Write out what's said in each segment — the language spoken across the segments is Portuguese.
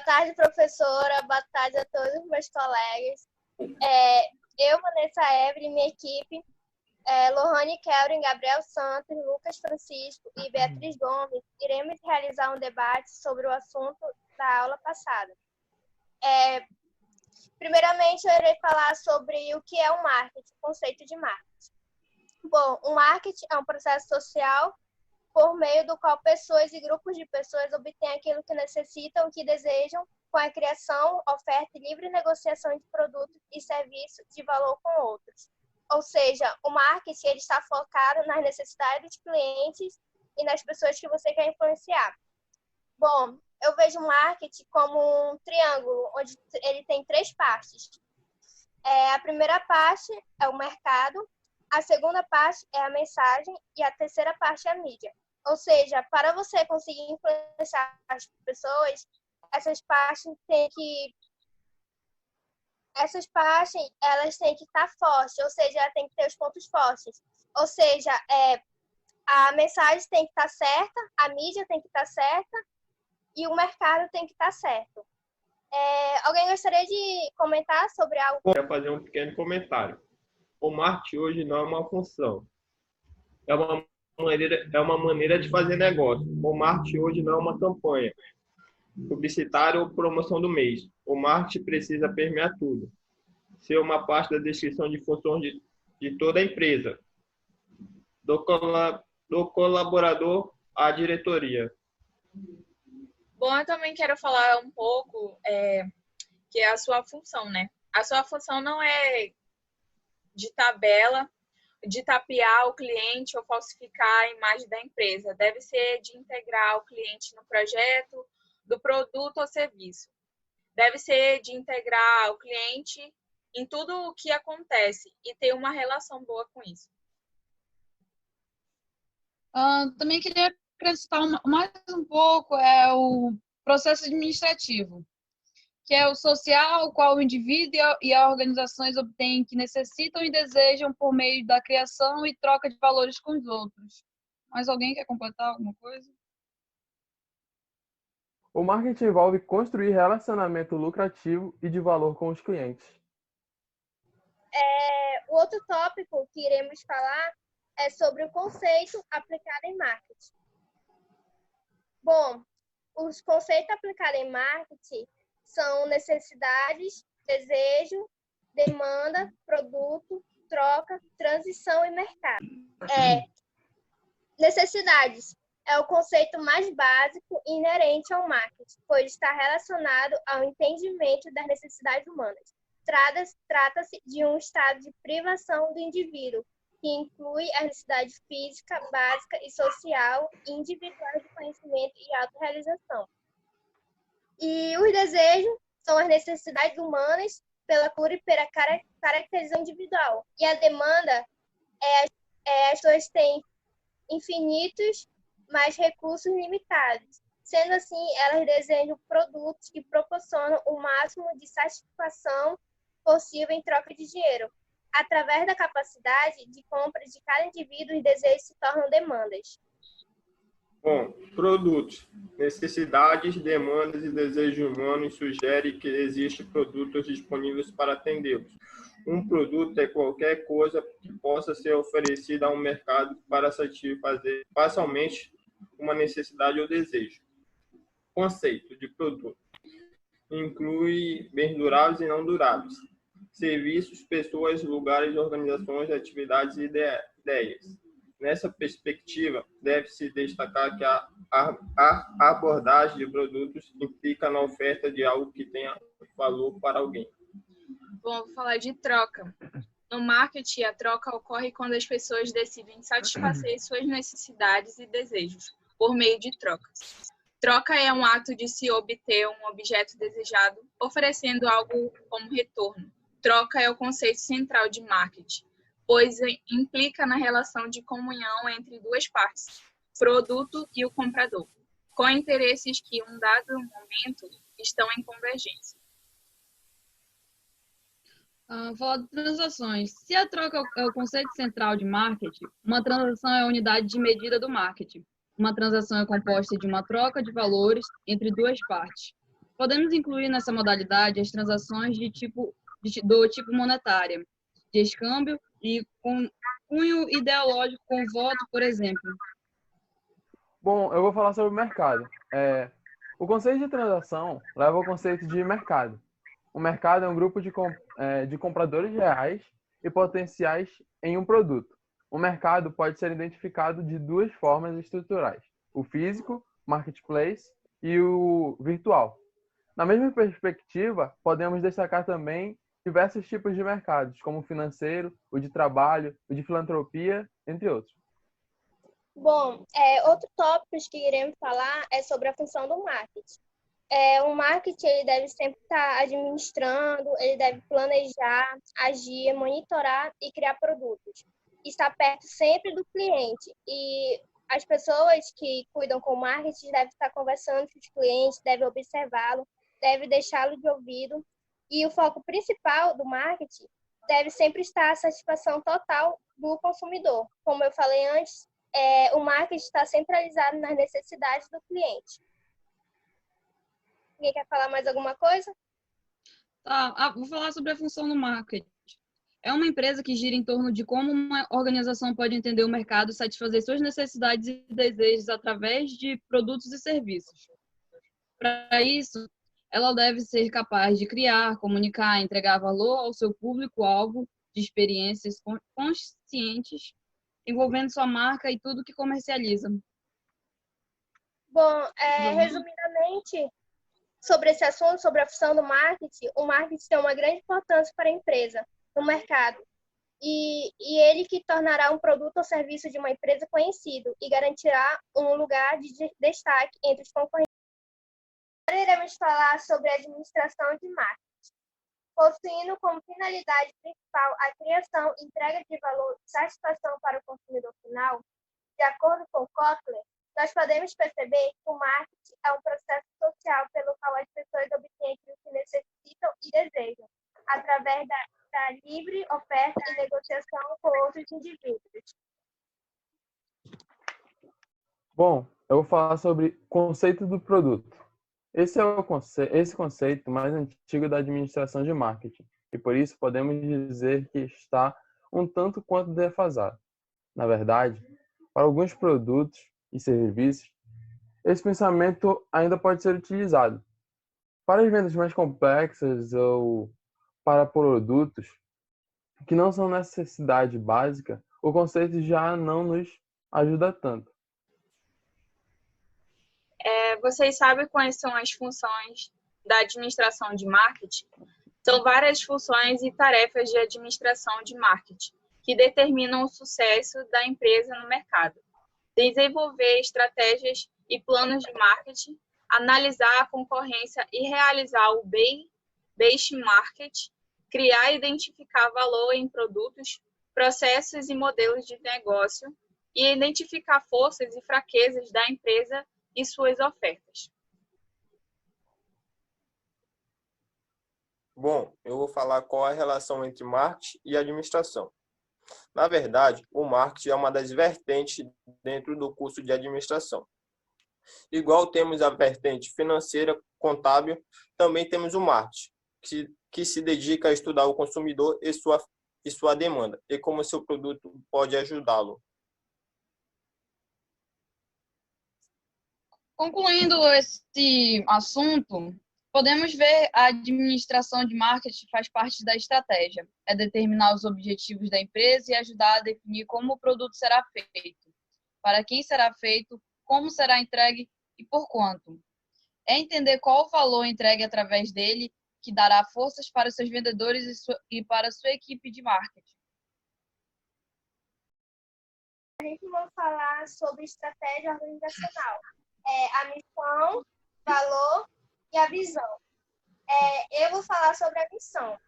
tarde, professora. Boa tarde a todos os meus colegas. Eu, Vanessa Evelyn, minha equipe, Lohane Kelvin, Gabriel Santos, Lucas Francisco e Beatriz Gomes, iremos realizar um debate sobre o assunto da aula passada. Primeiramente, eu irei falar sobre o que é o marketing, o conceito de marketing. Bom, o marketing é um processo social por meio do qual pessoas e grupos de pessoas obtêm aquilo que necessitam, o que desejam, com a criação, oferta e livre negociação de produtos e serviços de valor com outros. Ou seja, o marketing ele está focado nas necessidades dos clientes e nas pessoas que você quer influenciar. Bom, eu vejo o marketing como um triângulo, onde ele tem 3 partes. A primeira parte é o mercado, a segunda parte é a mensagem e a terceira parte é a mídia. Ou seja, para você conseguir influenciar as pessoas, essas partes elas têm que estar fortes, ou seja, ela tem que ter os pontos fortes. Ou seja, a mensagem tem que estar certa, a mídia tem que estar certa e o mercado tem que estar certo. Alguém gostaria de comentar sobre algo? Eu quero fazer um pequeno comentário. O marketing hoje não é uma função, é uma maneira de fazer negócio. O marketing hoje não é uma campanha publicitária ou promoção do mês. O marketing precisa permear tudo, ser uma parte da descrição de funções de toda a empresa, do colaborador à diretoria. Bom, eu também quero falar um pouco que é a sua função, né? A sua função não é de tabela, de tapear o cliente ou falsificar a imagem da empresa. Deve ser de integrar o cliente no projeto do produto ou serviço. Deve ser de integrar o cliente em tudo o que acontece e ter uma relação boa com isso. Também queria acrescentar mais um pouco o processo administrativo, que é o social, qual o indivíduo e as organizações obtêm que necessitam e desejam por meio da criação e troca de valores com os outros. Mais alguém quer completar alguma coisa? O marketing envolve construir relacionamento lucrativo e de valor com os clientes. O outro tópico que iremos falar é sobre o conceito aplicado em marketing. Bom, os conceitos aplicados em marketing são necessidades, desejo, demanda, produto, troca, transição e mercado. Necessidades é o conceito mais básico e inerente ao marketing, pois está relacionado ao entendimento das necessidades humanas. Trata-se de um estado de privação do indivíduo, que inclui a necessidade física, básica e social e individual de conhecimento e autorrealização. E os desejos são as necessidades humanas pela cura e pela caracterização individual. E a demanda as pessoas têm infinitos, mas recursos limitados. Sendo assim, elas desejam produtos que proporcionam o máximo de satisfação possível em troca de dinheiro. Através da capacidade de compra de cada indivíduo, os desejos se tornam demandas. Bom, produtos, necessidades, demandas e desejos humanos sugerem que existem produtos disponíveis para atendê-los. Um produto é qualquer coisa que possa ser oferecida ao mercado para satisfazer parcialmente uma necessidade ou desejo. Conceito de produto inclui bens duráveis e não duráveis, serviços, pessoas, lugares, organizações, atividades e ideias. Nessa perspectiva, deve-se destacar que a abordagem de produtos implica na oferta de algo que tenha valor para alguém. Bom, vou falar de troca. No marketing, a troca ocorre quando as pessoas decidem satisfazer suas necessidades e desejos por meio de trocas. Troca é um ato de se obter um objeto desejado, oferecendo algo como retorno. Troca é o conceito central de marketing, pois implica na relação de comunhão entre duas partes, produto e o comprador, com interesses que, em um dado momento, estão em convergência. Falar de transações. Se a troca é o conceito central de marketing, uma transação é a unidade de medida do marketing. Uma transação é composta de uma troca de valores entre duas partes. Podemos incluir nessa modalidade as transações do tipo monetária, de escâmbio e com cunho ideológico com voto, por exemplo. Bom, eu vou falar sobre o mercado. O conceito de transação leva ao conceito de mercado. O mercado é um grupo de compradores reais e potenciais em um produto. O mercado pode ser identificado de duas formas estruturais: o físico, marketplace, e o virtual. Na mesma perspectiva, podemos destacar também diversos tipos de mercados, como o financeiro, o de trabalho, o de filantropia, entre outros. Bom, outro tópico que iremos falar é sobre a função do marketing. O marketing ele deve sempre estar administrando, ele deve planejar, agir, monitorar e criar produtos. Estar perto sempre do cliente. E as pessoas que cuidam com o marketing devem estar conversando com os clientes, devem observá-lo, devem deixá-lo de ouvido. E o foco principal do marketing deve sempre estar a satisfação total do consumidor. Como eu falei antes, o marketing está centralizado nas necessidades do cliente. Alguém quer falar mais alguma coisa? Vou falar sobre a função do marketing. É uma empresa que gira em torno de como uma organização pode entender o mercado e satisfazer suas necessidades e desejos através de produtos e serviços. Para isso, ela deve ser capaz de criar, comunicar, entregar valor ao seu público-alvo de experiências conscientes envolvendo sua marca e tudo que comercializa. Bom, resumidamente, sobre esse assunto, sobre a função do marketing, o marketing tem uma grande importância para a empresa, no mercado, e ele que tornará um produto ou serviço de uma empresa conhecido e garantirá um lugar de destaque entre os concorrentes. Agora iremos falar sobre a administração de marketing. Possuindo como finalidade principal a criação e entrega de valor e satisfação para o consumidor final, de acordo com Kotler, nós podemos perceber que o marketing é um processo social pelo qual as pessoas obtêm aquilo que necessitam e desejam, através da livre oferta e negociação com outros indivíduos. Bom, eu vou falar sobre o conceito do produto. Esse é esse conceito mais antigo da administração de marketing, e por isso podemos dizer que está um tanto quanto defasado. Na verdade, para alguns produtos e serviços, esse pensamento ainda pode ser utilizado. Para as vendas mais complexas ou para produtos que não são necessidade básica, o conceito já não nos ajuda tanto. Vocês sabem quais são as funções da administração de marketing? São várias funções e tarefas de administração de marketing que determinam o sucesso da empresa no mercado. Desenvolver estratégias e planos de marketing, analisar a concorrência e realizar o benchmarking, criar e identificar valor em produtos, processos e modelos de negócio e identificar forças e fraquezas da empresa e suas ofertas. Bom, eu vou falar qual é a relação entre marketing e administração. Na verdade, o marketing é uma das vertentes dentro do curso de administração. Igual temos a vertente financeira, contábil, também temos o marketing, que se dedica a estudar o consumidor e sua demanda, e como seu produto pode ajudá-lo. Concluindo esse assunto, podemos ver a administração de marketing faz parte da estratégia. É determinar os objetivos da empresa e ajudar a definir como o produto será feito, para quem será feito, como será entregue e por quanto. É entender qual o valor entregue através dele que dará forças para os seus vendedores e para a sua equipe de marketing. A gente vai falar sobre estratégia organizacional. A missão, valor e a visão. Eu vou falar sobre a missão.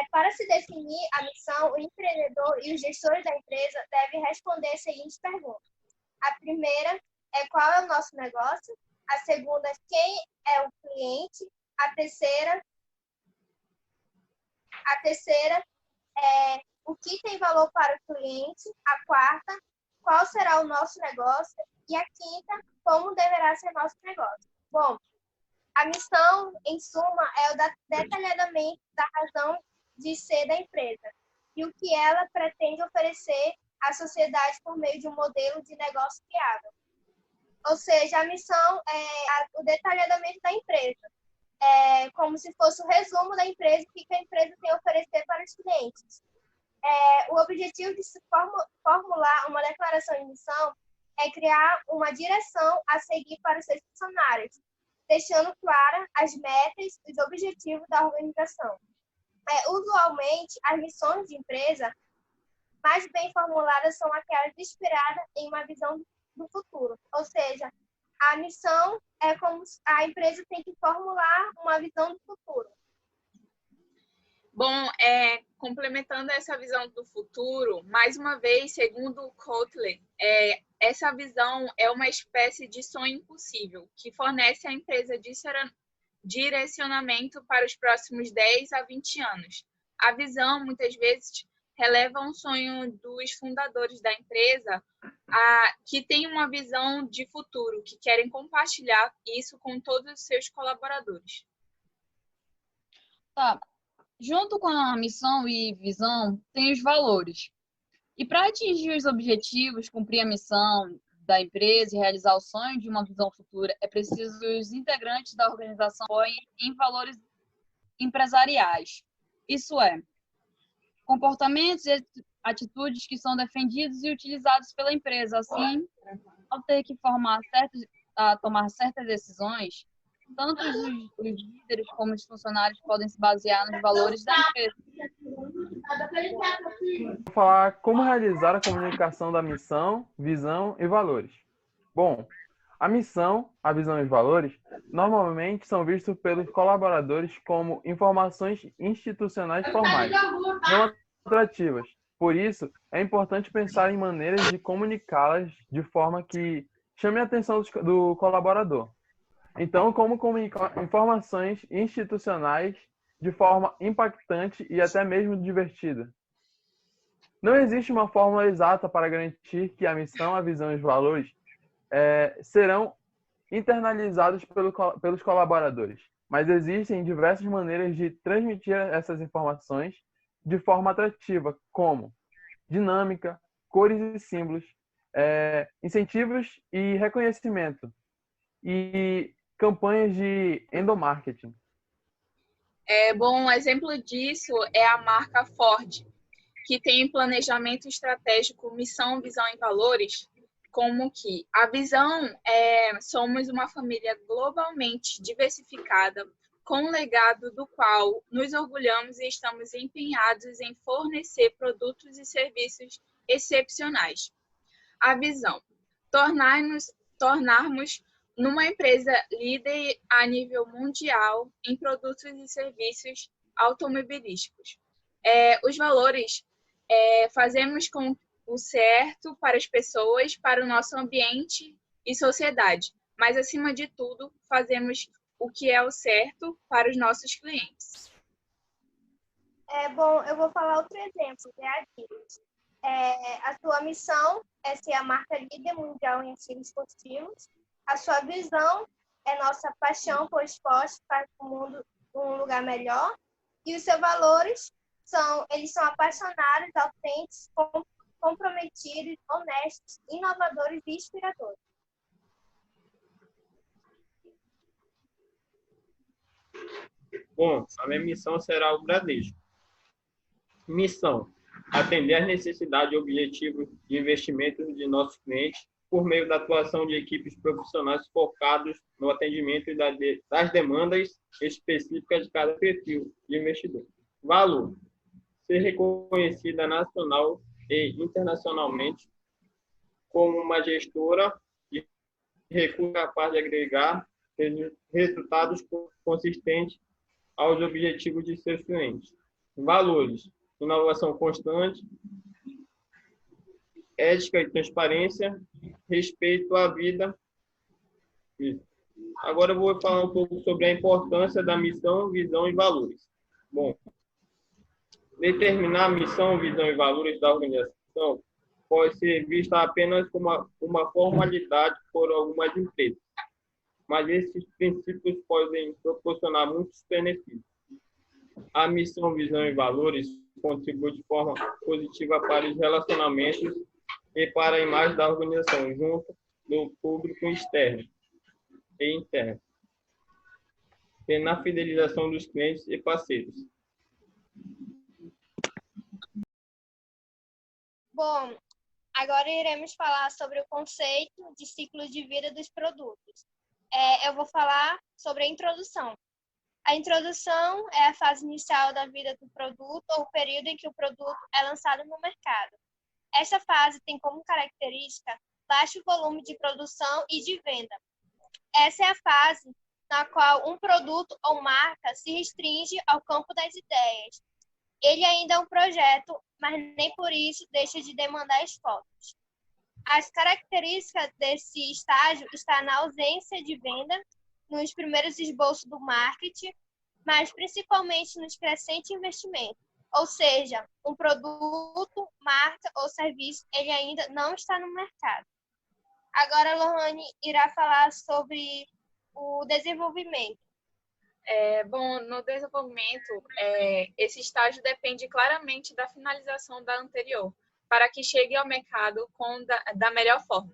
Para se definir a missão, o empreendedor e os gestores da empresa devem responder as seguintes perguntas. A primeira é qual é o nosso negócio? A segunda, quem é o cliente? A terceira é o que tem valor para o cliente? A quarta, qual será o nosso negócio? E a quinta, como deverá ser nosso negócio? Bom, A missão, em suma, é o detalhamento da razão de ser da empresa e o que ela pretende oferecer à sociedade por meio de um modelo de negócio viável. Ou seja, a missão é o detalhamento da empresa. É como se fosse o resumo da empresa, o que a empresa tem a oferecer para os clientes. O objetivo de se formular uma declaração de missão é criar uma direção a seguir para os seus funcionários, deixando claras as metas e os objetivos da organização. Usualmente, as missões de empresa mais bem formuladas são aquelas inspiradas em uma visão do futuro. Ou seja, a missão é como a empresa tem que formular uma visão do futuro. Bom, complementando essa visão do futuro, mais uma vez, segundo Kotler, essa visão é uma espécie de sonho impossível, que fornece à empresa direcionamento para os próximos 10 a 20 anos. A visão, muitas vezes, releva um sonho dos fundadores da empresa que tem uma visão de futuro, que querem compartilhar isso com todos os seus colaboradores. Tá. Junto com a missão e visão, tem os valores. E para atingir os objetivos, cumprir a missão da empresa e realizar o sonho de uma visão futura, é preciso os integrantes da organização apoiem em valores empresariais. Isso é, comportamentos e atitudes que são defendidos e utilizados pela empresa. Assim, ao ter que tomar certas decisões, tanto os líderes como os funcionários podem se basear nos valores da empresa. Vou falar como realizar a comunicação da missão, visão e valores. Bom, a missão, a visão e os valores normalmente são vistos pelos colaboradores como informações institucionais formais, não atrativas. Por isso, é importante pensar em maneiras de comunicá-las de forma que chame a atenção do colaborador. Então, como comunicar informações institucionais de forma impactante e até mesmo divertida? Não existe uma fórmula exata para garantir que a missão, a visão e os valores serão internalizados pelos colaboradores, mas existem diversas maneiras de transmitir essas informações de forma atrativa, como dinâmica, cores e símbolos, incentivos e reconhecimento, e campanhas de endomarketing. Bom, um exemplo disso é a marca Ford, que tem planejamento estratégico, missão, visão e valores, como que a visão somos uma família globalmente diversificada, com um legado do qual nos orgulhamos e estamos empenhados em fornecer produtos e serviços excepcionais. A visão, tornarmos numa empresa líder a nível mundial em produtos e serviços automobilísticos. Os valores, fazemos com o certo para as pessoas, para o nosso ambiente e sociedade, mas, acima de tudo, fazemos o que é o certo para os nossos clientes. Bom, eu vou falar outro exemplo, é a Adidas. A sua missão é ser a marca líder mundial em artigos esportivos. A sua visão é nossa paixão por esporte para o mundo um lugar melhor. E os seus valores são apaixonados, autênticos, comprometidos, honestos, inovadores e inspiradores. Bom, a minha missão será o Bradesco. Missão: atender às necessidades e objetivos de investimentos de nossos clientes por meio da atuação de equipes profissionais focados no atendimento das demandas específicas de cada perfil de investidor. Valor: ser reconhecida nacional e internacionalmente como uma gestora de recursos capaz de agregar resultados consistentes aos objetivos de seus clientes. Valores: inovação constante, ética e transparência, respeito à vida. Agora eu vou falar um pouco sobre a importância da missão, visão e valores. Bom, determinar a missão, visão e valores da organização pode ser vista apenas como uma formalidade por algumas empresas. mas esses princípios podem proporcionar muitos benefícios. A missão, visão e valores contribui de forma positiva para os relacionamentos e para a imagem da organização, junto do público externo e interno, e na fidelização dos clientes e parceiros. Bom, agora iremos falar sobre o conceito de ciclo de vida dos produtos. Eu vou falar sobre a introdução. A introdução é a fase inicial da vida do produto ou o período em que o produto é lançado no mercado. Esta fase tem como característica baixo volume de produção e de venda. Essa é a fase na qual um produto ou marca se restringe ao campo das ideias. Ele ainda é um projeto, mas nem por isso deixa de demandar esforços. As características desse estágio estão na ausência de venda, nos primeiros esboços do marketing, mas principalmente nos crescentes investimentos. Ou seja, um produto, marca ou serviço, ele ainda não está no mercado. Agora a Lohane irá falar sobre o desenvolvimento. Bom, no desenvolvimento, esse estágio depende claramente da finalização da anterior, para que chegue ao mercado da melhor forma.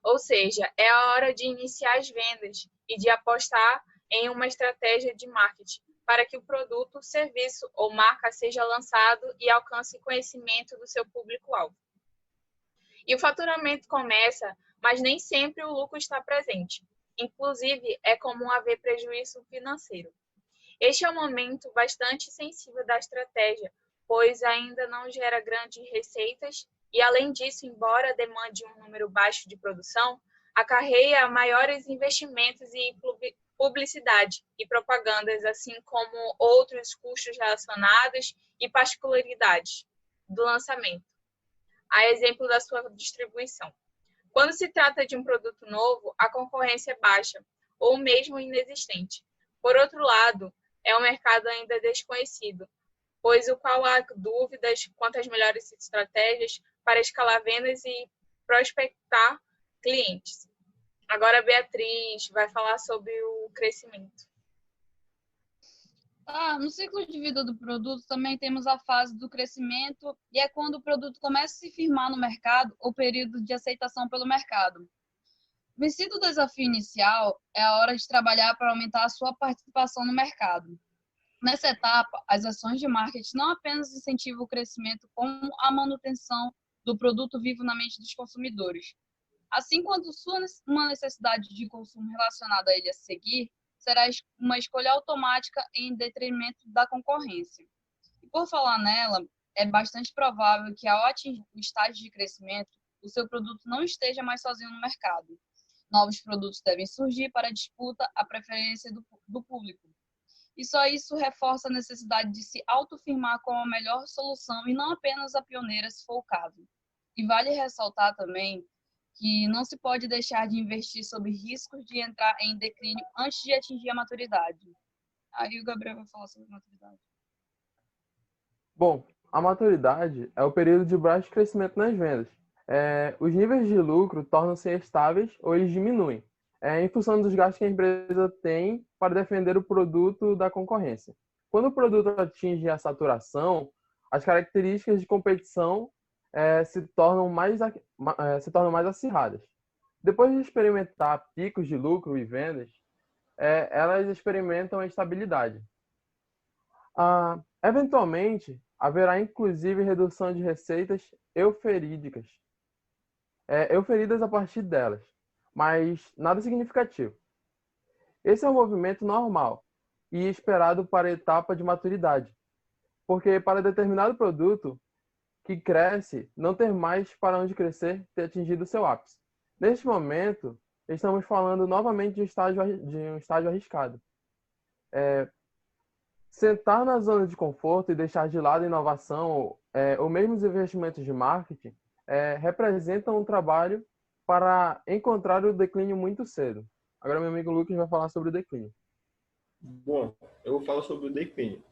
Ou seja, é a hora de iniciar as vendas e de apostar em uma estratégia de marketing, para que o produto, serviço ou marca seja lançado e alcance conhecimento do seu público-alvo. E o faturamento começa, mas nem sempre o lucro está presente. Inclusive, é comum haver prejuízo financeiro. Este é um momento bastante sensível da estratégia, pois ainda não gera grandes receitas e, além disso, embora demande um número baixo de produção, acarreia maiores investimentos em publicidade e propagandas, assim como outros custos relacionados e particularidades do lançamento, a exemplo da sua distribuição. Quando se trata de um produto novo, a concorrência é baixa ou mesmo inexistente. Por outro lado, é um mercado ainda desconhecido, pois o qual há dúvidas quanto às melhores estratégias para escalar vendas e prospectar clientes. Agora a Beatriz vai falar sobre o crescimento. No ciclo de vida do produto também temos a fase do crescimento, e é quando o produto começa a se firmar no mercado ou período de aceitação pelo mercado. Vencido o desafio inicial, é a hora de trabalhar para aumentar a sua participação no mercado. Nessa etapa, as ações de marketing não apenas incentivam o crescimento, como a manutenção do produto vivo na mente dos consumidores. Assim, quando uma necessidade de consumo relacionada a ele a seguir, será uma escolha automática em detrimento da concorrência. E por falar nela, é bastante provável que ao atingir o estágio de crescimento, o seu produto não esteja mais sozinho no mercado. Novos produtos devem surgir para a disputa à preferência do público. E só isso reforça a necessidade de se autoafirmar como a melhor solução e não apenas a pioneira, se for o caso. E vale ressaltar também que não se pode deixar de investir sob riscos de entrar em declínio antes de atingir a maturidade. Aí o Gabriel vai falar sobre maturidade. Bom, a maturidade é o período de baixo crescimento nas vendas. Os níveis de lucro tornam-se estáveis ou eles diminuem, em função dos gastos que a empresa tem para defender o produto da concorrência. Quando o produto atinge a saturação, as características de competição se tornam mais acirradas. Depois de experimentar picos de lucro e vendas, elas experimentam a estabilidade. Eventualmente, haverá inclusive redução de receitas euferídicas, euferidas a partir delas, mas nada significativo. Esse é um movimento normal e esperado para a etapa de maturidade, porque para determinado produto que cresce, não ter mais para onde crescer, ter atingido seu ápice. Neste momento, estamos falando novamente de um estágio arriscado. Sentar na zona de conforto e deixar de lado a inovação ou mesmo os investimentos de marketing representam um trabalho para encontrar o declínio muito cedo. Agora meu amigo Lucas vai falar sobre o declínio. Bom, eu vou falar sobre o declínio.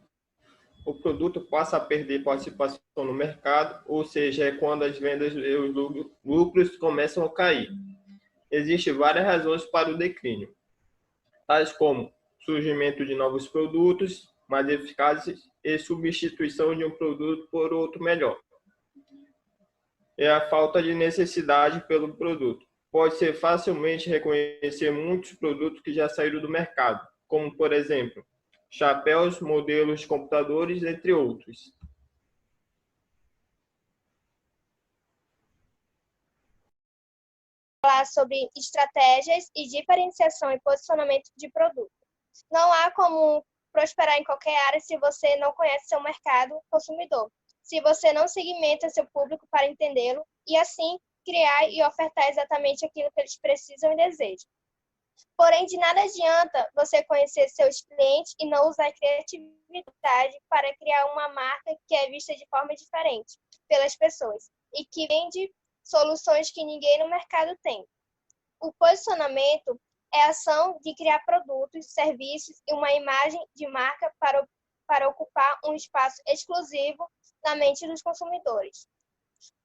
O produto passa a perder participação no mercado, ou seja, é quando as vendas e os lucros começam a cair. Existem várias razões para o declínio. tais como surgimento de novos produtos mais eficazes e substituição de um produto por outro melhor. É a falta de necessidade pelo produto. Pode-se facilmente reconhecer muitos produtos que já saíram do mercado, como, por exemplo, chapéus, modelos de computadores, entre outros. Falar sobre estratégias e diferenciação e posicionamento de produto. Não há como prosperar em qualquer área se você não conhece seu mercado consumidor, se você não segmenta seu público para entendê-lo e, assim, criar e ofertar exatamente aquilo que eles precisam e desejam. Porém, de nada adianta você conhecer seus clientes e não usar criatividade para criar uma marca que é vista de forma diferente pelas pessoas e que vende soluções que ninguém no mercado tem. O posicionamento é a ação de criar produtos, serviços e uma imagem de marca para ocupar um espaço exclusivo na mente dos consumidores.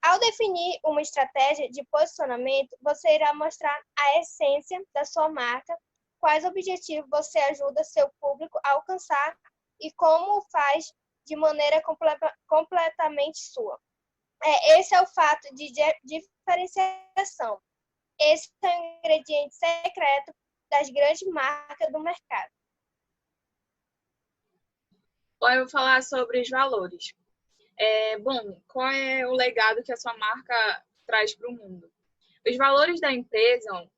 Ao definir uma estratégia de posicionamento, você irá mostrar a essência da sua marca, quais objetivos você ajuda seu público a alcançar e como o faz de maneira completamente sua. Esse é o fato de diferenciação. Esse é o ingrediente secreto das grandes marcas do mercado. Bom, eu vou falar sobre os valores. Bom, qual é o legado que a sua marca traz para o mundo? Os valores da empresa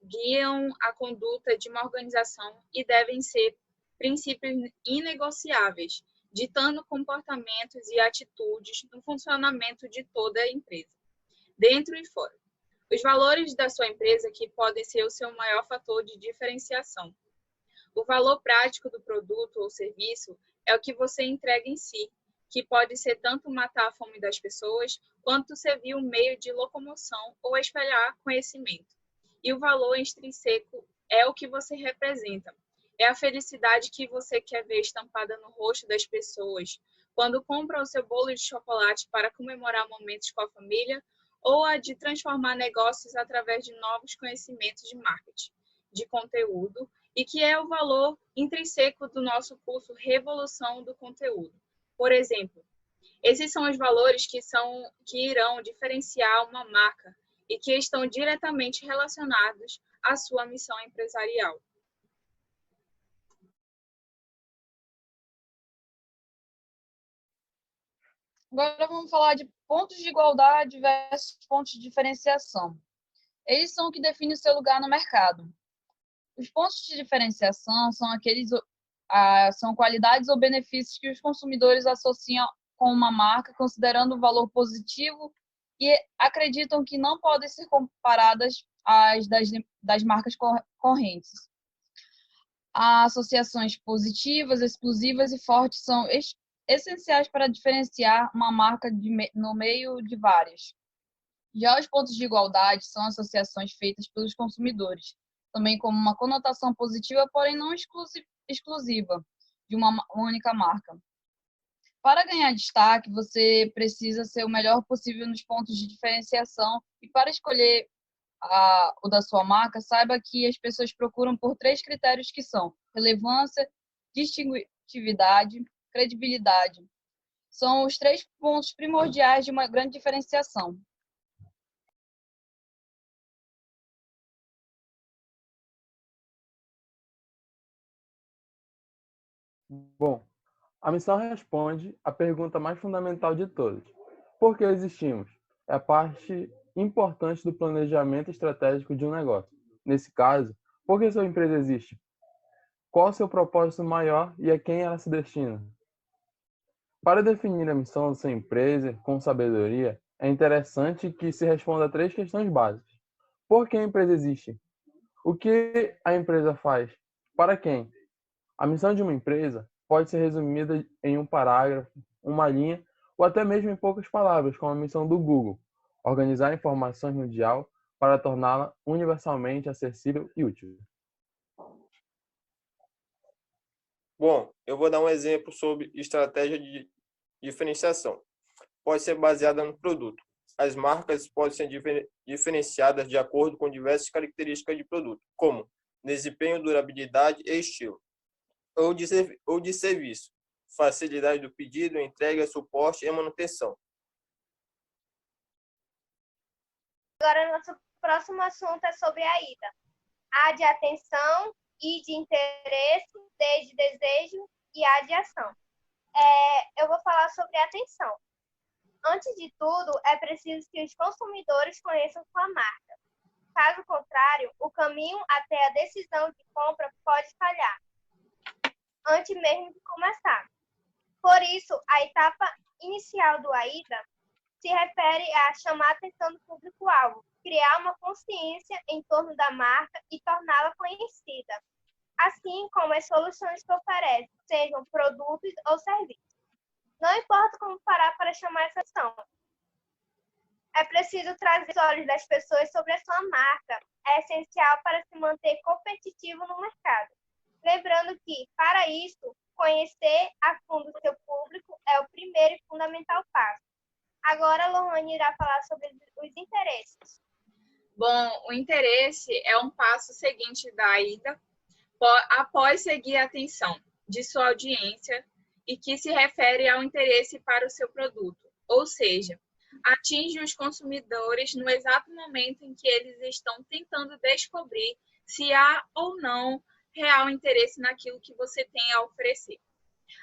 guiam a conduta de uma organização e devem ser princípios inegociáveis, ditando comportamentos e atitudes no funcionamento de toda a empresa, dentro e fora. Os valores da sua empresa que podem ser o seu maior fator de diferenciação. O valor prático do produto ou serviço é o que você entrega em si, que pode ser tanto matar a fome das pessoas, quanto servir um meio de locomoção ou espalhar conhecimento. E o valor extrínseco é o que você representa. É a felicidade que você quer ver estampada no rosto das pessoas, quando compram o seu bolo de chocolate para comemorar momentos com a família, ou a de transformar negócios através de novos conhecimentos de marketing, de conteúdo, e que é o valor intrínseco do nosso curso Revolução do Conteúdo. Por exemplo, esses são os valores que irão diferenciar uma marca e que estão diretamente relacionados à sua missão empresarial. Agora vamos falar de pontos de igualdade versus pontos de diferenciação. Eles são o que definem o seu lugar no mercado. Os pontos de diferenciação são qualidades ou benefícios que os consumidores associam com uma marca, considerando o valor positivo e acreditam que não podem ser comparadas às das marcas concorrentes. As associações positivas, exclusivas e fortes são essenciais para diferenciar uma marca no meio de várias. Já os pontos de igualdade são associações feitas pelos consumidores, também como uma conotação positiva, porém não exclusiva de uma única marca. Para ganhar destaque, você precisa ser o melhor possível nos pontos de diferenciação e para escolher o da sua marca, saiba que as pessoas procuram por 3 critérios que são relevância, distintividade, credibilidade. São os 3 pontos primordiais de uma grande diferenciação. Bom, a missão responde à pergunta mais fundamental de todas. Por que existimos? É a parte importante do planejamento estratégico de um negócio. Nesse caso, por que sua empresa existe? Qual o seu propósito maior e a quem ela se destina? Para definir a missão da sua empresa com sabedoria, é interessante que se responda a 3 questões básicas. Por que a empresa existe? O que a empresa faz? Para quem? A missão de uma empresa pode ser resumida em um parágrafo, uma linha ou até mesmo em poucas palavras, como a missão do Google: organizar informações mundial para torná-la universalmente acessível e útil. Bom, eu vou dar um exemplo sobre estratégia de diferenciação. Pode ser baseada no produto. As marcas podem ser diferenciadas de acordo com diversas características de produto, como desempenho, durabilidade e estilo, ou de serviço, facilidade do pedido, entrega, suporte e manutenção. Agora, nosso próximo assunto é sobre a ida. A de atenção, I de interesse, D de desejo e A de ação. Eu vou falar sobre a atenção. Antes de tudo, é preciso que os consumidores conheçam sua marca. Caso contrário, o caminho até a decisão de compra pode falhar, antes mesmo de começar. Por isso, a etapa inicial do AIDA se refere a chamar a atenção do público-alvo, criar uma consciência em torno da marca e torná-la conhecida, assim como as soluções que oferece, sejam produtos ou serviços. Não importa como parar para chamar essa atenção. É preciso trazer os olhos das pessoas sobre a sua marca. É essencial para se manter competitivo no mercado. Lembrando que, para isso, conhecer a fundo o seu público é o primeiro e fundamental passo. Agora, a Lohane irá falar sobre os interesses. Bom, o interesse é um passo seguinte da ida, após seguir a atenção de sua audiência e que se refere ao interesse para o seu produto, ou seja, atinge os consumidores no exato momento em que eles estão tentando descobrir se há ou não real interesse naquilo que você tem a oferecer.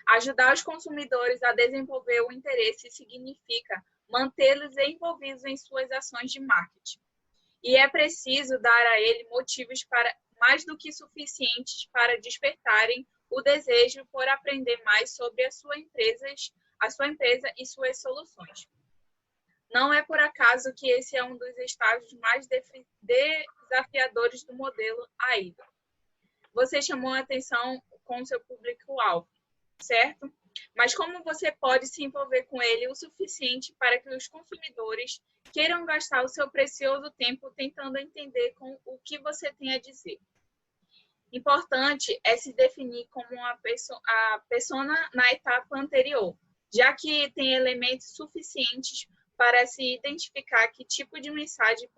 Ajudar os consumidores a desenvolver o interesse significa mantê-los envolvidos em suas ações de marketing. E é preciso dar a ele motivos mais do que suficientes para despertarem o desejo por aprender mais sobre a sua empresa e suas soluções. Não é por acaso que esse é um dos estágios mais desafiadores do modelo AIDA. Você chamou a atenção com o seu público-alvo, certo? Mas como você pode se envolver com ele o suficiente para que os consumidores queiram gastar o seu precioso tempo tentando entender o que você tem a dizer? Importante é se definir como a persona na etapa anterior, já que tem elementos suficientes para se identificar que tipo de mensagem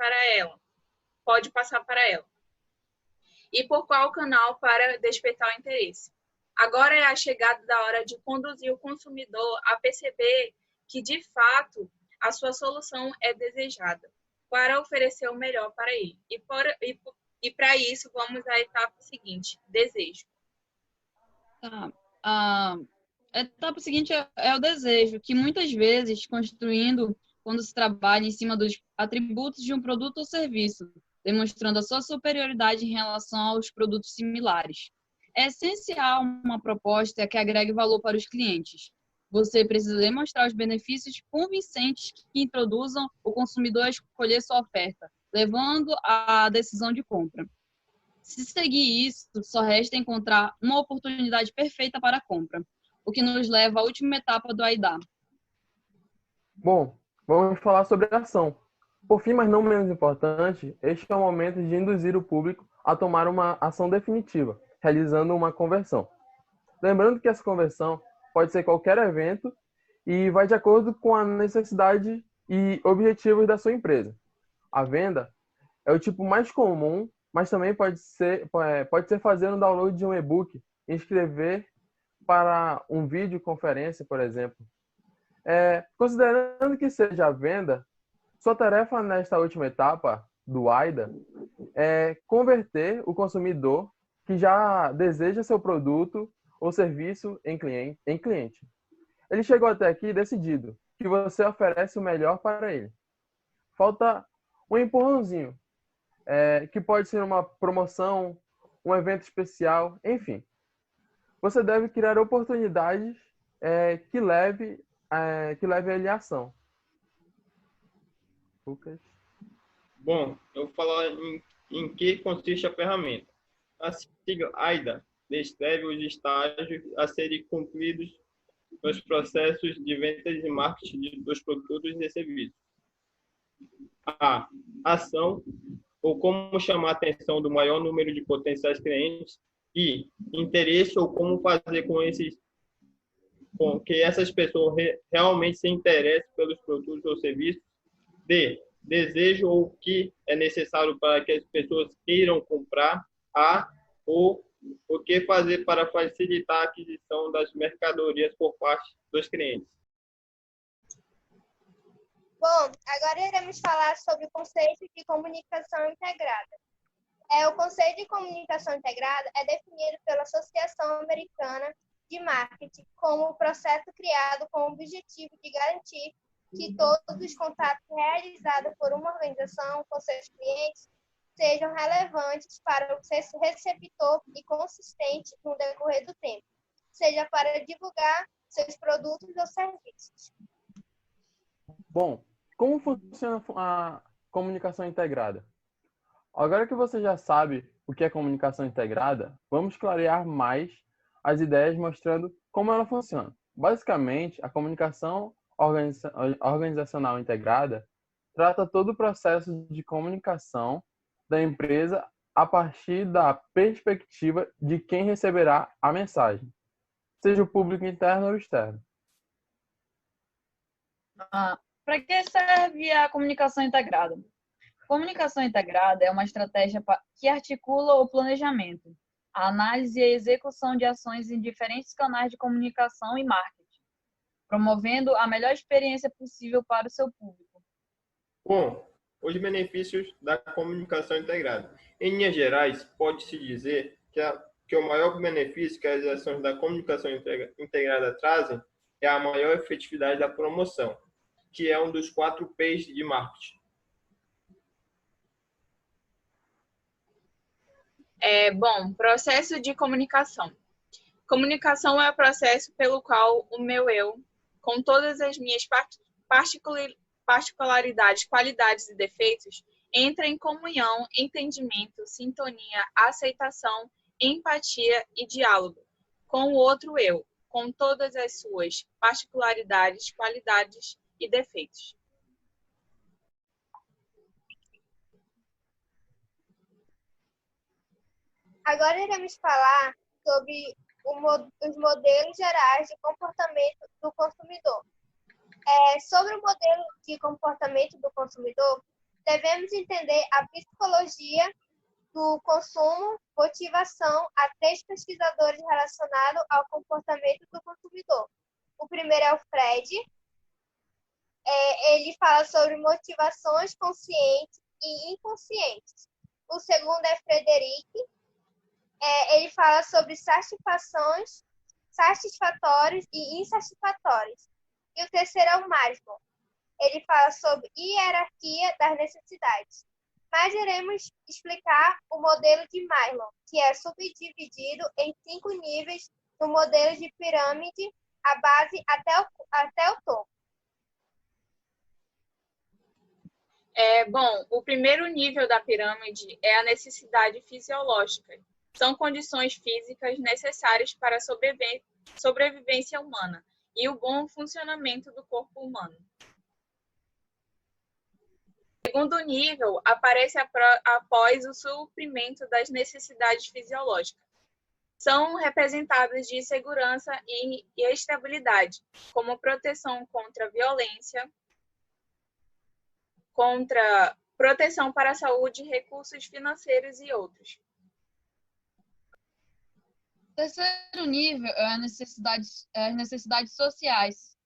pode passar para ela e por qual canal para despertar o interesse. Agora é a chegada da hora de conduzir o consumidor a perceber que, de fato, a sua solução é desejada, para oferecer o melhor para ele. E para isso, vamos à etapa seguinte, desejo. A etapa seguinte é o desejo, que muitas vezes construindo quando se trabalha em cima dos atributos de um produto ou serviço, demonstrando a sua superioridade em relação aos produtos similares. É essencial uma proposta que agregue valor para os clientes. Você precisa demonstrar os benefícios convincentes que introduzam o consumidor a escolher sua oferta, levando à decisão de compra. Se seguir isso, só resta encontrar uma oportunidade perfeita para a compra, o que nos leva à última etapa do AIDA. Bom, vamos falar sobre a ação. Por fim, mas não menos importante, este é o momento de induzir o público a tomar uma ação definitiva, realizando uma conversão. Lembrando que essa conversão pode ser qualquer evento e vai de acordo com a necessidade e objetivos da sua empresa. A venda é o tipo mais comum, mas também pode ser fazer um download de um e-book e inscrever para um videoconferência, por exemplo. Considerando que seja a venda, sua tarefa nesta última etapa do AIDA é converter o consumidor que já deseja seu produto ou serviço em cliente. Ele chegou até aqui decidido que você oferece o melhor para ele. Falta um empurrãozinho, que pode ser uma promoção, um evento especial, enfim. Você deve criar oportunidades que leve ele à ação. Lucas? Bom, eu vou falar em que consiste a ferramenta. A sigla AIDA descreve os estágios a serem cumpridos nos processos de vendas e marketing dos produtos e serviços. A ação, ou como chamar a atenção do maior número de potenciais clientes. E interesse, ou como fazer com que essas pessoas realmente se interessem pelos produtos ou serviços. D, desejo, ou o que é necessário para que as pessoas queiram comprar. A ou o que fazer para facilitar a aquisição das mercadorias por parte dos clientes. Bom, agora iremos falar sobre o conceito de comunicação integrada. O conceito de comunicação integrada é definido pela Associação Americana de Marketing como um processo criado com o objetivo de garantir que todos os contatos realizados por uma organização com seus clientes sejam relevantes para o receptor e consistentes no decorrer do tempo, seja para divulgar seus produtos ou serviços. Bom, como funciona a comunicação integrada? Agora que você já sabe o que é comunicação integrada, vamos clarear mais as ideias mostrando como ela funciona. Basicamente, a comunicação organizacional integrada trata todo o processo de comunicação da empresa a partir da perspectiva de quem receberá a mensagem, seja o público interno ou externo. Para que serve a comunicação integrada? Comunicação integrada é uma estratégia que articula o planejamento, a análise e a execução de ações em diferentes canais de comunicação e marketing, promovendo a melhor experiência possível para o seu público. Bom, os benefícios da comunicação integrada. Em linhas gerais, pode-se dizer que o maior benefício que as ações da comunicação integrada trazem é a maior efetividade da promoção, que é um dos 4 P's de marketing. Bom, processo de comunicação. Comunicação é o processo pelo qual o meu eu, com todas as minhas particularidades, qualidades e defeitos, entra em comunhão, entendimento, sintonia, aceitação, empatia e diálogo com o outro eu, com todas as suas particularidades, qualidades e defeitos. Agora iremos falar sobre os modelos gerais de comportamento do consumidor. Sobre o modelo de comportamento do consumidor, devemos entender a psicologia do consumo, motivação a 3 pesquisadores relacionados ao comportamento do consumidor. O primeiro é o Fred. Ele fala sobre motivações conscientes e inconscientes. O segundo é Frederic. Ele fala sobre satisfações, satisfatórios e insatisfatórios. E o terceiro é o Maslow. Ele fala sobre hierarquia das necessidades. Mas iremos explicar o modelo de Maslow, que é subdividido em 5 níveis no modelo de pirâmide, a base até o topo. Bom, o primeiro nível da pirâmide é a necessidade fisiológica. São condições físicas necessárias para a sobrevivência humana e o bom funcionamento do corpo humano. O segundo nível aparece após o suprimento das necessidades fisiológicas. São representadas de segurança e estabilidade, como proteção contra violência, contra proteção para a saúde, recursos financeiros e outros. O terceiro nível é as necessidades sociais.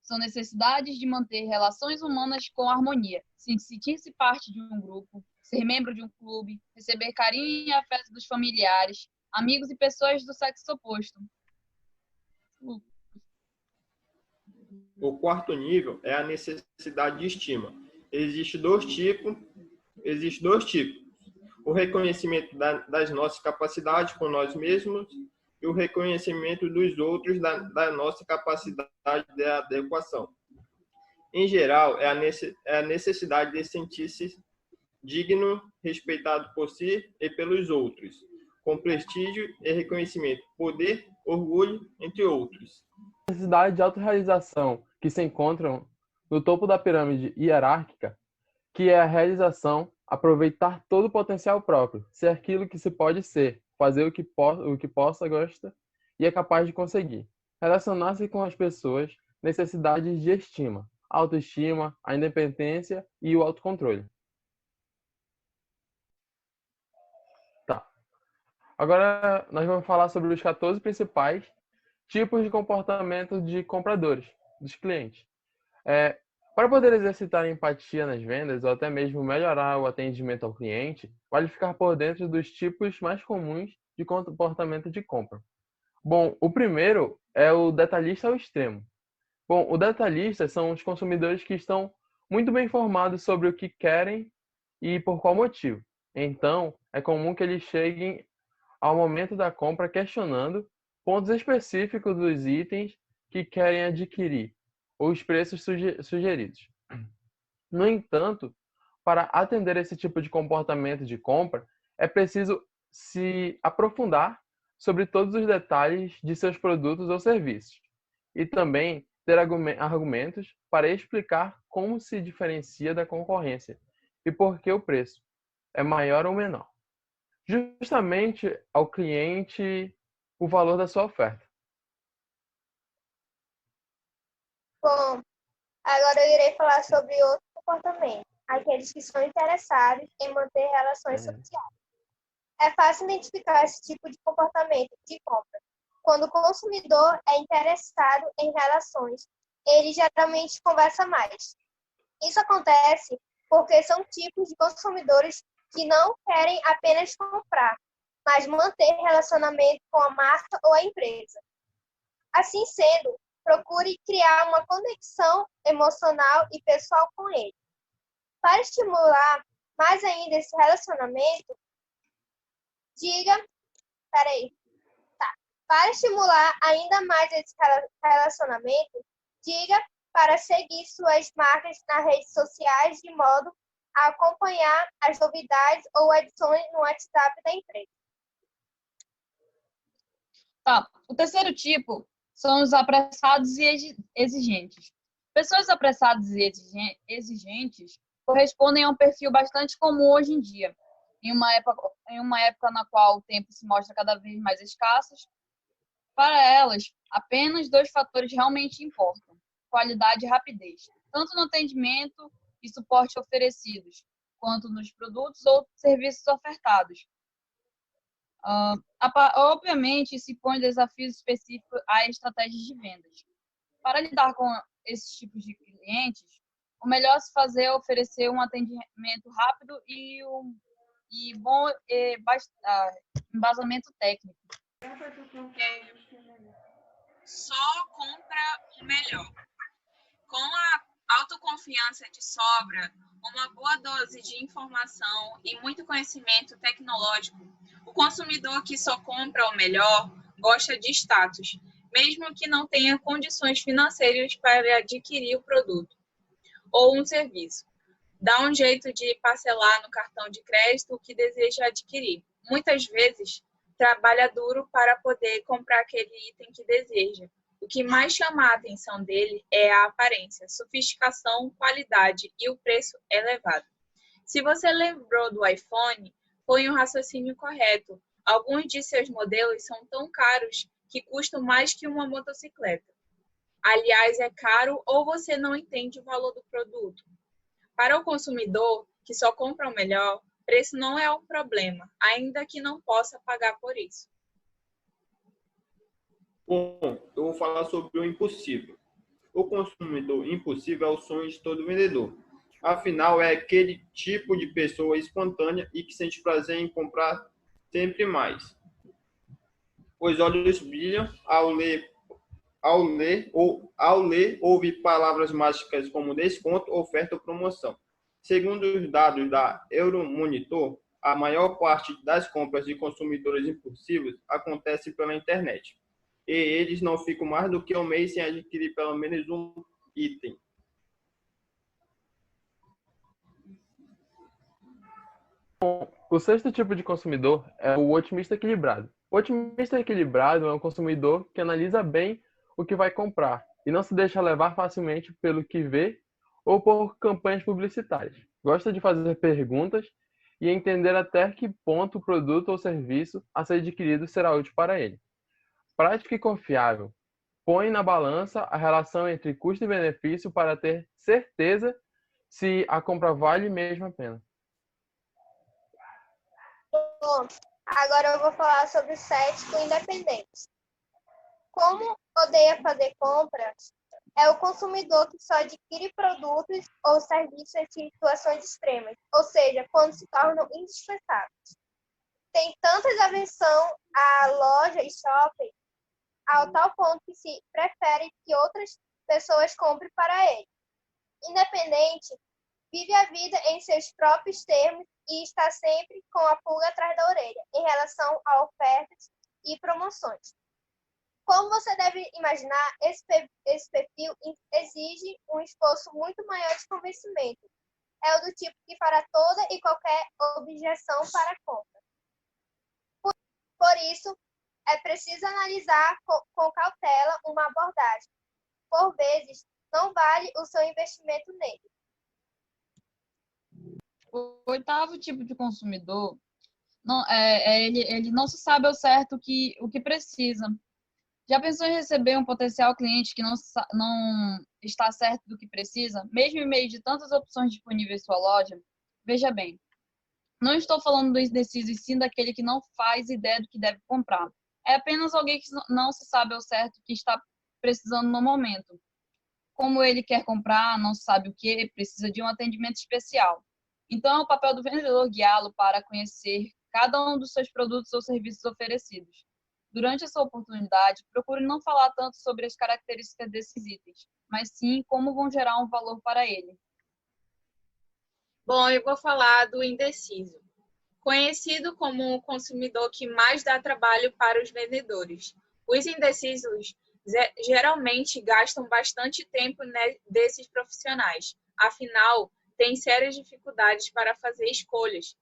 São necessidades de manter relações humanas com harmonia, sentir-se parte de um grupo, ser membro de um clube, receber carinho e afeto dos familiares, amigos e pessoas do sexo oposto. O quarto nível é a necessidade de estima. Existem dois tipos. O reconhecimento das nossas capacidades por nós mesmos e o reconhecimento dos outros da nossa capacidade de adequação. Em geral, é a necessidade de sentir-se digno, respeitado por si e pelos outros, com prestígio e reconhecimento, poder, orgulho, entre outros. Necessidade de autorrealização, que se encontram no topo da pirâmide hierárquica, que é a realização, aproveitar todo o potencial próprio, ser aquilo que se pode ser, fazer o que possa, gosta e é capaz de conseguir. Relacionar-se com as pessoas, necessidades de estima, autoestima, a independência e o autocontrole. Tá. Agora, nós vamos falar sobre os 14 principais tipos de comportamento de compradores, dos clientes. Para poder exercitar empatia nas vendas ou até mesmo melhorar o atendimento ao cliente, vale ficar por dentro dos tipos mais comuns de comportamento de compra. Bom, o primeiro é o detalhista ao extremo. Bom, o detalhista são os consumidores que estão muito bem informados sobre o que querem e por qual motivo. Então, é comum que eles cheguem ao momento da compra questionando pontos específicos dos itens que querem adquirir ou os preços sugeridos. No entanto, para atender esse tipo de comportamento de compra, é preciso se aprofundar sobre todos os detalhes de seus produtos ou serviços e também ter argumentos para explicar como se diferencia da concorrência e por que o preço é maior ou menor, justamente ao cliente o valor da sua oferta. Bom, agora eu irei falar sobre outro comportamento, aqueles que são interessados em manter relações sociais. É fácil identificar esse tipo de comportamento de compra. Quando o consumidor é interessado em relações, ele geralmente conversa mais. Isso acontece porque são tipos de consumidores que não querem apenas comprar, mas manter relacionamento com a marca ou a empresa. Assim sendo, procure criar uma conexão emocional e pessoal com ele. Para estimular mais ainda esse relacionamento, Para estimular ainda mais esse relacionamento, diga para seguir suas marcas nas redes sociais de modo a acompanhar as novidades ou adições no WhatsApp da empresa. Tá. O terceiro tipo são os apressados e exigentes. Pessoas apressadas e exigentes correspondem a um perfil bastante comum hoje em dia, em uma época na qual o tempo se mostra cada vez mais escasso. Para elas, apenas dois fatores realmente importam: qualidade e rapidez, tanto no atendimento e suporte oferecidos, quanto nos produtos ou serviços ofertados. Obviamente, isso impõe desafios específicos a estratégias de vendas. Para lidar com esses tipos de clientes, o melhor a se fazer é oferecer um atendimento rápido e bom embasamento técnico. Só compra o melhor. Com a autoconfiança de sobra, uma boa dose de informação e muito conhecimento tecnológico, o consumidor que só compra o melhor gosta de status, mesmo que não tenha condições financeiras para adquirir o produto ou um serviço. Dá um jeito de parcelar no cartão de crédito o que deseja adquirir. Muitas vezes, trabalha duro para poder comprar aquele item que deseja. O que mais chama a atenção dele é a aparência, sofisticação, qualidade e o preço elevado. Se você lembrou do iPhone, foi um raciocínio correto. Alguns de seus modelos são tão caros que custam mais que uma motocicleta. Aliás, é caro ou você não entende o valor do produto. Para o consumidor, que só compra o melhor, preço não é um problema, ainda que não possa pagar por isso. Bom, eu vou falar sobre o impossível. O consumidor impulsivo é o sonho de todo vendedor. Afinal, é aquele tipo de pessoa espontânea e que sente prazer em comprar sempre mais. Os olhos brilham ao ler, ouve palavras mágicas como desconto, oferta ou promoção. Segundo os dados da Euromonitor, a maior parte das compras de consumidores impulsivos acontece pela internet. E eles não ficam mais do que um mês sem adquirir pelo menos um item. O sexto tipo de consumidor é o otimista equilibrado. O otimista equilibrado é um consumidor que analisa bem o que vai comprar e não se deixa levar facilmente pelo que vê ou por campanhas publicitárias. Gosta de fazer perguntas e entender até que ponto o produto ou serviço a ser adquirido será útil para ele. Prático e confiável. Põe na balança a relação entre custo e benefício para ter certeza se a compra vale mesmo a pena. Bom, Agora eu vou falar sobre o cético independente. Como odeia fazer compras, é o consumidor que só adquire produtos ou serviços em situações extremas, ou seja, quando se tornam indispensáveis. Tem tanta aversão à loja e shopping, ao tal ponto que se prefere que outras pessoas comprem para ele. Independente, vive a vida em seus próprios termos e está sempre com a pulga atrás da orelha em relação a ofertas e promoções. Como você deve imaginar, esse perfil exige um esforço muito maior de convencimento. É o do tipo que fará toda e qualquer objeção para a compra. Por isso, é preciso analisar com cautela uma abordagem. Por vezes, não vale o seu investimento nele. O oitavo tipo de consumidor, ele não se sabe ao certo o que precisa. Já pensou em receber um potencial cliente que não está certo do que precisa, mesmo em meio de tantas opções disponíveis em sua loja? Veja bem, não estou falando do indeciso, e sim daquele que não faz ideia do que deve comprar. É apenas alguém que não se sabe ao certo o que está precisando no momento. Como ele quer comprar, não sabe o que, precisa de um atendimento especial. Então, é o papel do vendedor guiá-lo para conhecer cada um dos seus produtos ou serviços oferecidos. Durante essa oportunidade, procure não falar tanto sobre as características desses itens, mas sim como vão gerar um valor para ele. Bom, eu vou falar do indeciso, conhecido como o consumidor que mais dá trabalho para os vendedores. Os indecisos geralmente gastam bastante tempo desses profissionais, afinal, têm sérias dificuldades para fazer escolhas.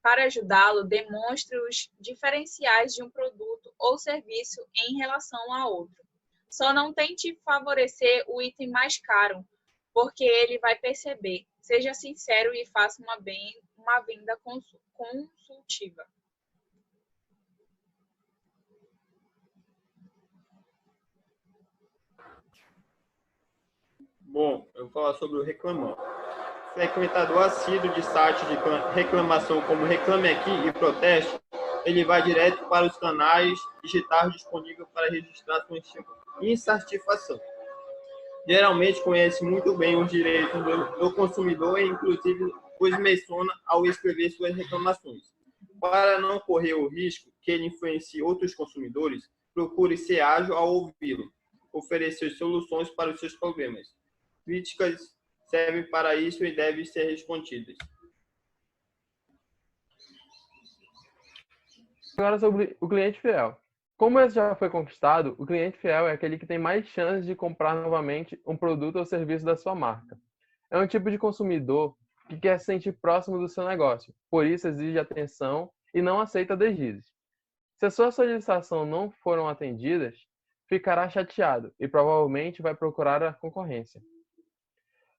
Para ajudá-lo, demonstre os diferenciais de um produto ou serviço em relação a outro. Só não tente favorecer o item mais caro, porque ele vai perceber. Seja sincero e faça uma venda consultiva. Bom, eu vou falar sobre o reclamão. Frequentador assíduo de site de reclamação como Reclame Aqui e Proteste, ele vai direto para os canais digitais disponíveis para registrar sua insatisfação. Geralmente conhece muito bem os direitos do consumidor e, inclusive, os menciona ao escrever suas reclamações. Para não correr o risco que ele influencie outros consumidores, procure ser ágil ao ouvi-lo, oferecer soluções para os seus problemas. Críticas servem para isso e devem ser respondidas. Agora sobre o cliente fiel. Como esse já foi conquistado, o cliente fiel é aquele que tem mais chances de comprar novamente um produto ou serviço da sua marca. É um tipo de consumidor que quer se sentir próximo do seu negócio, por isso exige atenção e não aceita deslizes. Se a sua solicitação não foram atendidas, ficará chateado e provavelmente vai procurar a concorrência.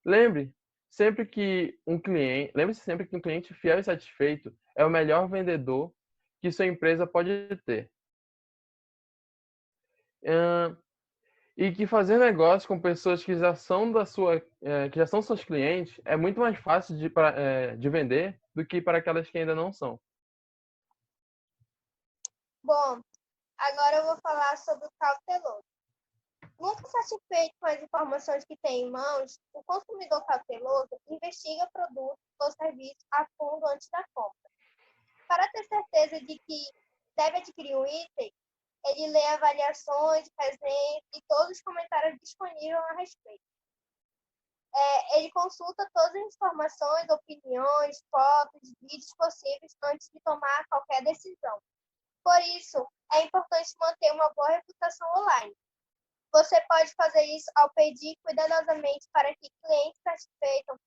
Lembre-se sempre que um cliente fiel e satisfeito é o melhor vendedor que sua empresa pode ter. E que fazer negócio com pessoas que já são que já são seus clientes é muito mais fácil de vender do que para aquelas que ainda não são. Bom, agora eu vou falar sobre o cauteloso. Nunca satisfeito com as informações que tem em mãos, o consumidor cauteloso investiga produtos ou serviços a fundo antes da compra. Para ter certeza de que deve adquirir um item, ele lê avaliações, resenhas e todos os comentários disponíveis a respeito. Ele consulta todas as informações, opiniões, fotos, vídeos possíveis antes de tomar qualquer decisão. Por isso, é importante manter uma boa reputação online. Você pode fazer isso ao pedir cuidadosamente para que clientes satisfeitos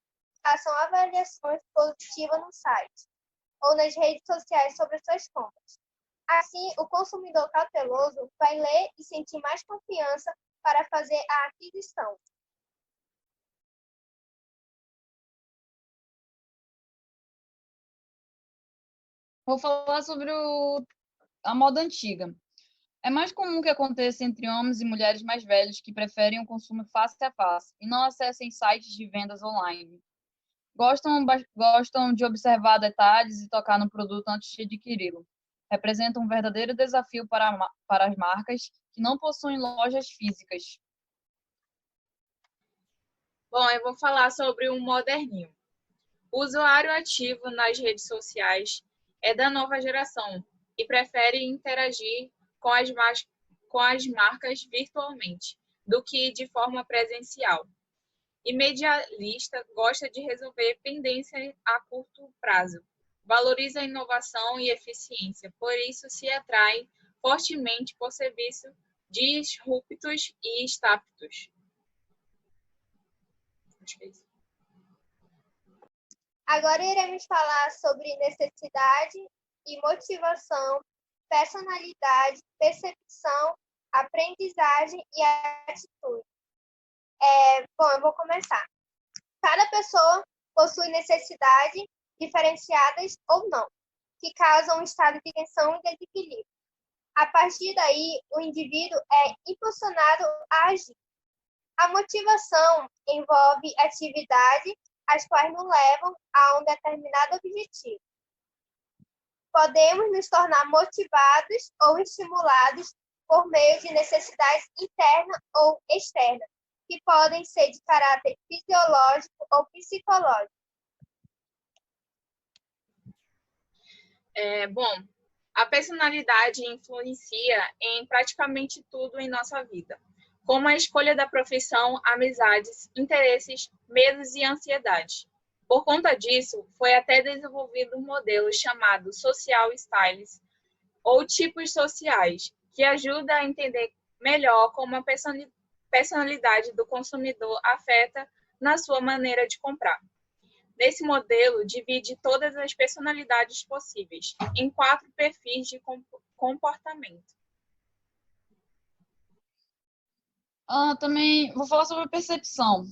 façam avaliações positivas no site ou nas redes sociais sobre as suas compras. Assim, o consumidor cauteloso vai ler e sentir mais confiança para fazer a aquisição. Vou falar sobre a moda antiga. É mais comum que aconteça entre homens e mulheres mais velhos que preferem o consumo face a face e não acessem sites de vendas online. Gostam de observar detalhes e tocar no produto antes de adquiri-lo. representam um verdadeiro desafio para as marcas que não possuem lojas físicas. Bom, eu vou falar sobre o moderninho. O usuário ativo nas redes sociais é da nova geração e prefere interagir com as marcas virtualmente do que de forma presencial. Imedialista, gosta de resolver pendência a curto prazo, valoriza a inovação e eficiência, por isso se atrai fortemente por serviços disruptos e estaptos. Acho que é isso. Agora iremos falar sobre necessidade e motivação, personalidade, percepção, aprendizagem e atitude. Bom, eu vou começar. Cada pessoa possui necessidades diferenciadas ou não, que causam um estado de tensão e desequilíbrio. A partir daí, o indivíduo é impulsionado a agir. A motivação envolve atividades as quais nos levam a um determinado objetivo. Podemos nos tornar motivados ou estimulados por meio de necessidades internas ou externas, que podem ser de caráter fisiológico ou psicológico. Bom, a personalidade influencia em praticamente tudo em nossa vida, como a escolha da profissão, amizades, interesses, medos e ansiedades. Por conta disso, foi até desenvolvido um modelo chamado Social Styles, ou tipos sociais, que ajuda a entender melhor como a personalidade do consumidor afeta na sua maneira de comprar. Nesse modelo, divide todas as personalidades possíveis em 4 perfis de comportamento. Também vou falar sobre a percepção.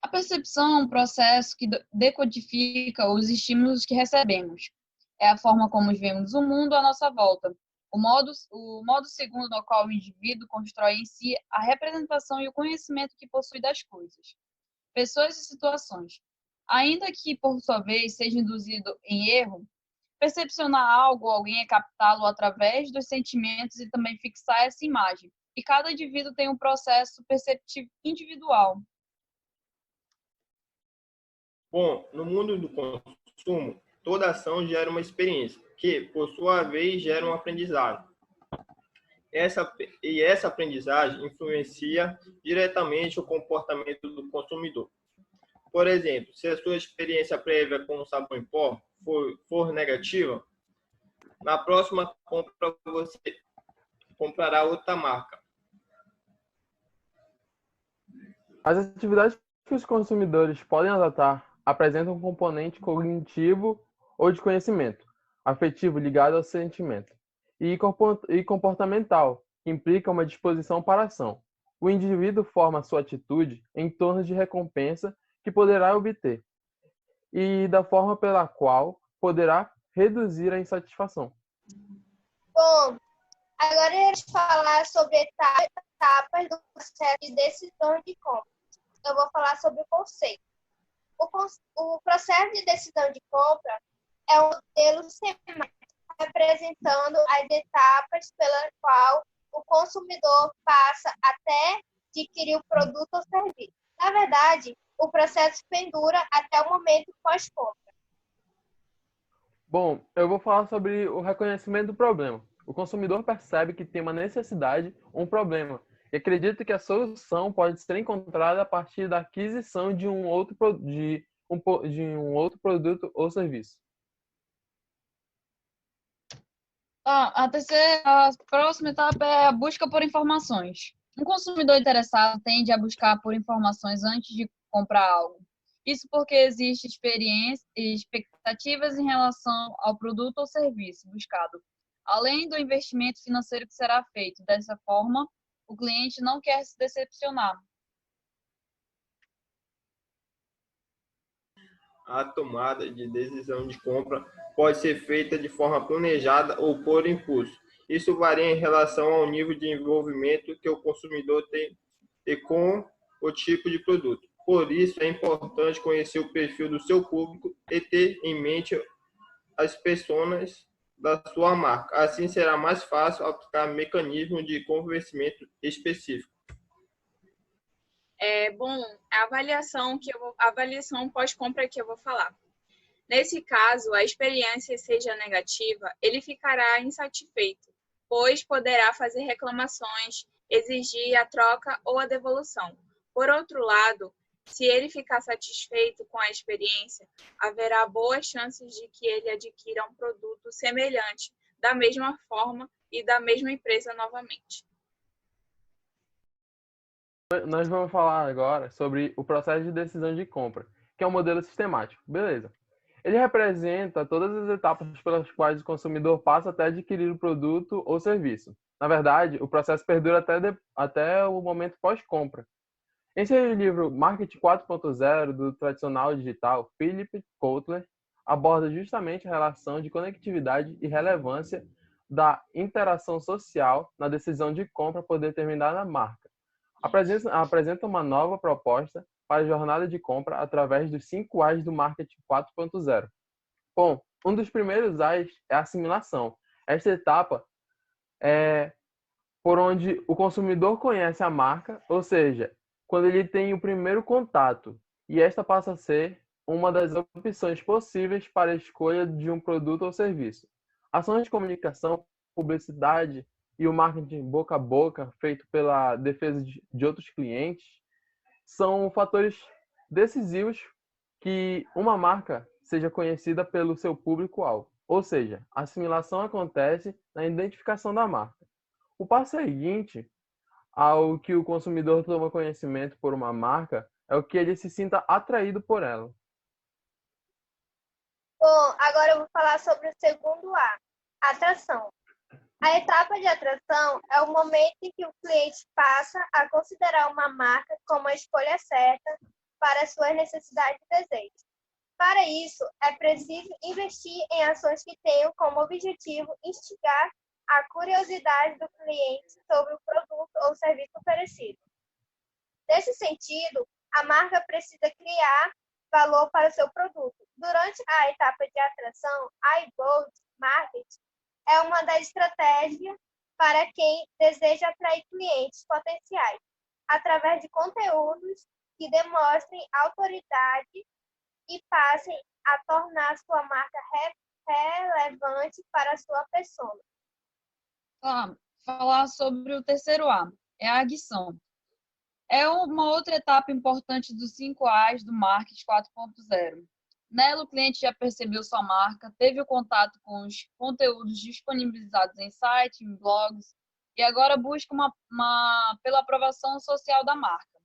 A percepção é um processo que decodifica os estímulos que recebemos. É a forma como vemos o mundo à nossa volta. O modo segundo no qual o indivíduo constrói em si a representação e o conhecimento que possui das coisas, pessoas e situações. Ainda que, por sua vez, seja induzido em erro, percepcionar algo ou alguém é captá-lo através dos sentimentos e também fixar essa imagem. E cada indivíduo tem um processo perceptivo individual. Bom, no mundo do consumo, toda ação gera uma experiência, que, por sua vez, gera um aprendizado. Essa aprendizagem influencia diretamente o comportamento do consumidor. Por exemplo, se a sua experiência prévia com o sabão em pó for negativa, na próxima compra você comprará outra marca. As atividades que os consumidores podem adotar apresentam um componente cognitivo ou de conhecimento, afetivo ligado ao sentimento, e comportamental, que implica uma disposição para a ação. O indivíduo forma sua atitude em torno de recompensa que poderá obter e da forma pela qual poderá reduzir a insatisfação. Bom, agora iremos falar sobre etapas do processo de decisão de compra. Eu vou falar sobre o conceito. O processo de decisão de compra é um modelo semático representando as etapas pela qual o consumidor passa até adquirir o produto ou serviço. Na verdade, o processo pendura até o momento pós-compra. Bom, eu vou falar sobre o reconhecimento do problema. O consumidor percebe que tem uma necessidade ou um problema e acredita que a solução pode ser encontrada a partir da aquisição de um outro produto ou serviço. A próxima etapa é a busca por informações. Um consumidor interessado tende a buscar por informações antes de comprar algo. Isso porque existem expectativas em relação ao produto ou serviço buscado, além do investimento financeiro que será feito. Dessa forma, o cliente não quer se decepcionar. A tomada de decisão de compra pode ser feita de forma planejada ou por impulso. Isso varia em relação ao nível de envolvimento que o consumidor tem com o tipo de produto. Por isso, é importante conhecer o perfil do seu público e ter em mente as pessoas da sua marca. Assim será mais fácil aplicar mecanismos de convencimento específico. Bom, a avaliação pós-compra que eu vou falar. Nesse caso, a experiência seja negativa, ele ficará insatisfeito, pois poderá fazer reclamações, exigir a troca ou a devolução. Por outro lado, se ele ficar satisfeito com a experiência, haverá boas chances de que ele adquira um produto semelhante, da mesma forma e da mesma empresa novamente. Nós vamos falar agora sobre o processo de decisão de compra, que é um modelo sistemático. Beleza. Ele representa todas as etapas pelas quais o consumidor passa até adquirir o produto ou serviço. Na verdade, o processo perdura até o momento pós-compra. Em seu livro Marketing 4.0 do tradicional digital, Philip Kotler aborda justamente a relação de conectividade e relevância da interação social na decisão de compra por determinada marca. Apresenta uma nova proposta para a jornada de compra através dos 5 A's do Marketing 4.0. Bom, um dos primeiros A's é a assimilação. Esta etapa é por onde o consumidor conhece a marca, ou seja, quando ele tem o primeiro contato, e esta passa a ser uma das opções possíveis para a escolha de um produto ou serviço. Ações de comunicação, publicidade e o marketing boca a boca, feito pela defesa de outros clientes, são fatores decisivos que uma marca seja conhecida pelo seu público-alvo. Ou seja, a assimilação acontece na identificação da marca. O passo seguinte ao que o consumidor toma conhecimento por uma marca é o que ele se sinta atraído por ela. Bom, agora eu vou falar sobre o segundo A, atração. A etapa de atração é o momento em que o cliente passa a considerar uma marca como a escolha certa para suas necessidades e desejos. Para isso, é preciso investir em ações que tenham como objetivo instigar a curiosidade do cliente sobre o produto ou serviço oferecido. Nesse sentido, a marca precisa criar valor para o seu produto. Durante a etapa de atração, a inbound marketing é uma das estratégias para quem deseja atrair clientes potenciais, através de conteúdos que demonstrem autoridade e passem a tornar sua marca relevante para a sua persona. Falar sobre o terceiro A, é a adição. É uma outra etapa importante dos 5 A's do Marketing 4.0. Nela, o cliente já percebeu sua marca, teve o contato com os conteúdos disponibilizados em sites, em blogs, e agora busca pela aprovação social da marca.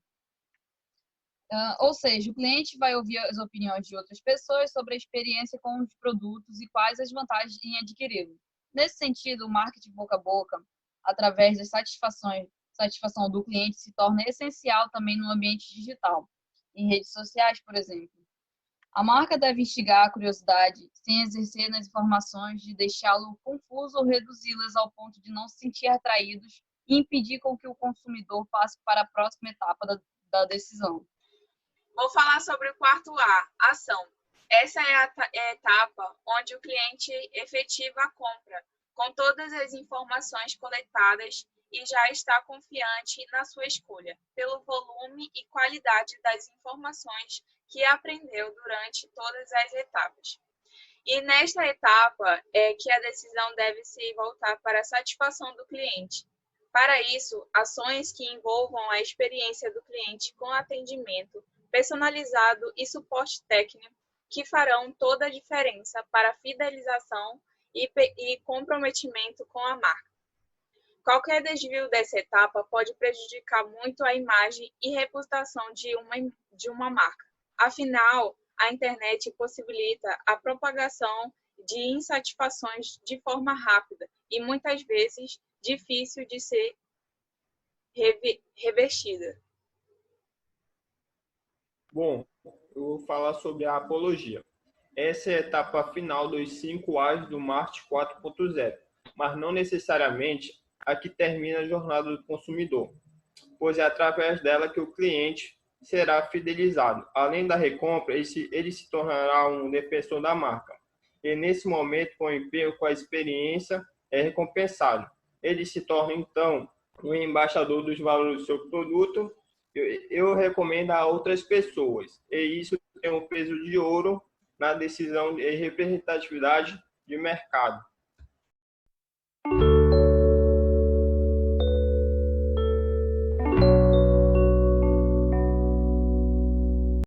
Ou seja, o cliente vai ouvir as opiniões de outras pessoas sobre a experiência com os produtos e quais as vantagens em adquiri-lo. Nesse sentido, o marketing boca a boca, através da satisfação do cliente, se torna essencial também no ambiente digital, em redes sociais, por exemplo. A marca deve instigar a curiosidade, sem exercer nas informações de deixá-lo confuso ou reduzi-las ao ponto de não se sentir atraídos e impedir com que o consumidor passe para a próxima etapa da decisão. Vou falar sobre o quarto A, ação. Essa é a etapa onde o cliente efetiva a compra, com todas as informações coletadas e já está confiante na sua escolha, pelo volume e qualidade das informações que aprendeu durante todas as etapas. E nesta etapa é que a decisão deve se voltar para a satisfação do cliente. Para isso, ações que envolvam a experiência do cliente com atendimento personalizado e suporte técnico que farão toda a diferença para a fidelização e comprometimento com a marca. Qualquer desvio dessa etapa pode prejudicar muito a imagem e reputação de uma marca. Afinal, a internet possibilita a propagação de insatisfações de forma rápida e muitas vezes difícil de ser revertida. Bom, eu vou falar sobre a apologia. Essa é a etapa final dos 5 A's do Marketing 4.0, mas não necessariamente a que termina a jornada do consumidor, pois é através dela que o cliente será fidelizado. Além da recompra, ele se tornará um defensor da marca. e nesse momento, com o empenho, com a experiência, é recompensado. Ele se torna, então, o embaixador dos valores do seu produto. Eu recomendo a outras pessoas, e isso tem um peso de ouro na decisão de representatividade de mercado.